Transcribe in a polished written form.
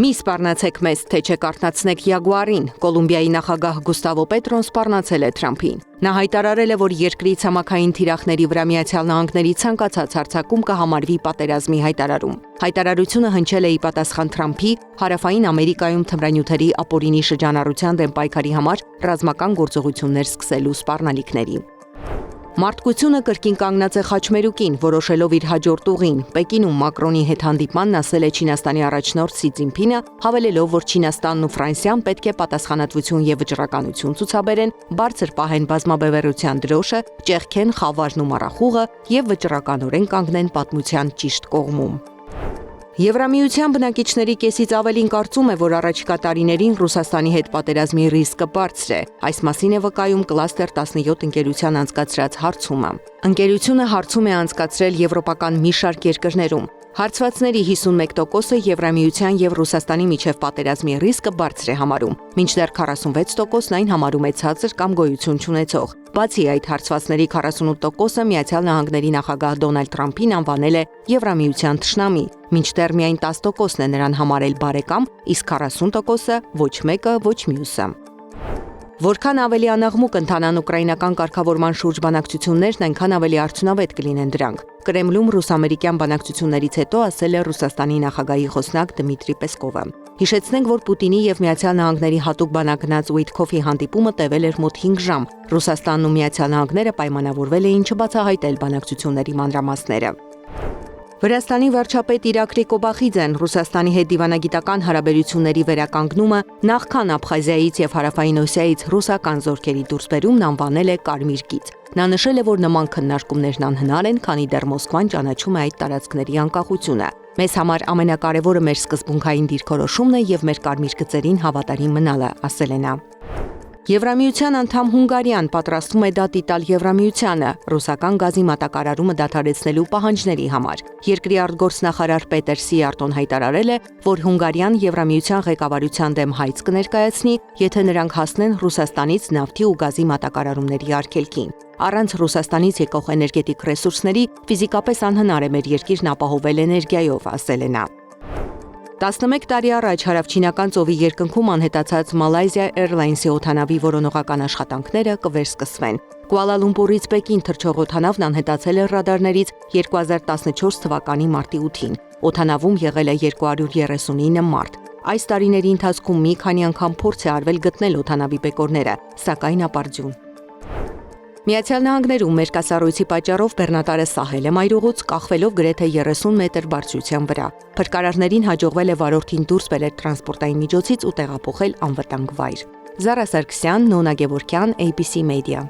Մի սպառնացեք մեզ, թե չեք արթնացնեք Յագուարին, Կոլումբիայի նախագահ Գուստավո Պետրոն սպառնացել է Թրամփին։ Նա հայտարարել է, որ երկրի ցամաքային թիրախների վրա Միացյալ Նահանգների ցանկացած հարձակում կհամարվի պատերազմի հայտարարում։ Հայտարարությունը հնչել է ի պատասխան Թրամփի Հարավային Ամերիկայում թմրանյութերի ապօրինի շրջանառության դեմ պայքարի համար ռազմական գործողություններ սկսելու սպառնալիքների։ Մարդկությունը կրկին կանգնած է խաչմերուկին, որոշելով իր հաջորդ ուղին։ Պեկինում Մակրոնի հետ հանդիպմանն ասել է Չինաստանի առաջնորդ Սի Ցզինփինը, հավելելով, որ Չինաստանն ու Ֆրանսիան պետք է պատասխանատվություն եւ վճռականություն ցուցաբերեն, բարձր պահեն բազմաբևեռության դրոշը, ճեղքեն խավարն ու մառախուղը եւ վճռականորեն կանգնեն պատմության ճիշտ կողմում։ Եվրամիության բնակիչների կեսից ավելին կարծում է, որ առաջիկա տարիներին Ռուսաստանի հետ պատերազմի ռիսկը բարձր է։ Այս մասին է վկայում Cluster 17 ընկերության անցկացրած հարցումը։ Ընկերությունը հարցում է անցկացրել եվրոպական մի շարք երկրներում։ Հարցվածների 51%-ը Եվրամիության եւ Ռուսաստանի միջև պատերազմի ռիսկը բարձր է համարում, մինչդեռ 46%-ն այն համարում է ցածր կամ գոյություն չունեցող։ Բացի այդ, հարցվածների 48%-ը Միացյալ Նահանգների նախագահ Դոնալդ Թրամփին անվանել է Եվրամիության թշնամի, մինչդեռ միայն 10%-ն է նրան համարել բարեկամ, իսկ 40%-ը ոչ մեկը, ոչ մյուսը։ Որքան ավելի անաղմուկ ընթանան ուկրաինական կարգավորման շուրջ բանակցություններն, այնքան ավելի արդյունավետ կլինեն դրանք։ Կրեմլում ռուս-ամերիկյան բանակցություններից հետո ասել է Ռուսաստանի նախագահի խոսնակ Դմիտրի Պեսկովը։ Հիշեցնենք, որ Պուտինի եւ Միացյալ Նահանգների հատուկ բանակնած Ուիթքոֆի հանդիպումը տևել էր մոտ 5 ժամ։ Ռուսաստանն ու Միացյալ Նահանգները պայմանավորվել էին չբացահայտել բանակցությունների մանրամասները։ Վրաստանի վարչապետ Իրակլի Կոբախիձեն Ռուսաստանի հետ դիվանագիտական հարաբերությունների վերականգնումը նախքան Աբխազիայից եւ Հարավային Օսիայից ռուսական զորքերի դուրսբերումն անվանել է կարմիր գիծ։ Նա նշել է, որ նման քննարկումներն անհնար են, քանի դեռ Մոսկվան ճանաչում է այդ տարածքների անկախությունը։ Մեզ համար ամենակարևորը մեր սկզբունքային դիրքորոշումն է եւ մեր կարմիր գծերին հավատարիմ մնալը, ասել է նա։ Եվրամիության անդամ Հունգարիան պատրաստվում է դատ տալ Եվրամիությանը ռուսական գազի մատակարարումը դադարեցնելու պահանջների համար։ Երկրի արտգործնախարար Պետեր Սիարտոն հայտարարել է, որ Հունգարիան Եվրամիության ղեկավարության դեմ հայց կներկայացնի, եթե նրանք հասնեն Ռուսաստանից նավթի ու գազի մատակարարումների արգելքին։ Առանց Ռուսաստանից եկող էներգետիկ ռեսուրսների ֆիզիկապես անհնար է մեր երկիրն ապահովել էներգիայով, ասել է նա։ 11 տարի առաջ հարավչինական ծովի երկնքում անհետացած Malaysia Airlines-ի օդանավի որոնողական աշխատանքները կվերսկսվեն։ Կուալա Լումպուրից Պեկին թռչող օդանավն անհետացել է ռադարներից 2014 թվականի մարտի 8-ին։ Օդանավում եղել է 239 մարդ։ Այս տարիների ընթացքում մի քանի անգամ փորձ է արվել գտնել օդանավի բեկորները, սակայն ապարդյուն։ Միացյալ Նահանգներում մերկասառույցի պատճառով բեռնատարը սահել է մայրուղուց, կախվելով գրեթե 30 մետր բարձրության վրա։ Փրկարարներին հաջողվել է վարորդին դուրս բերել տրանսպորտային միջոցից ու տեղափոխել անվտանգ վայր։ Զարա Սարգսյան, Նոնա Գևորգյան, ABC Media։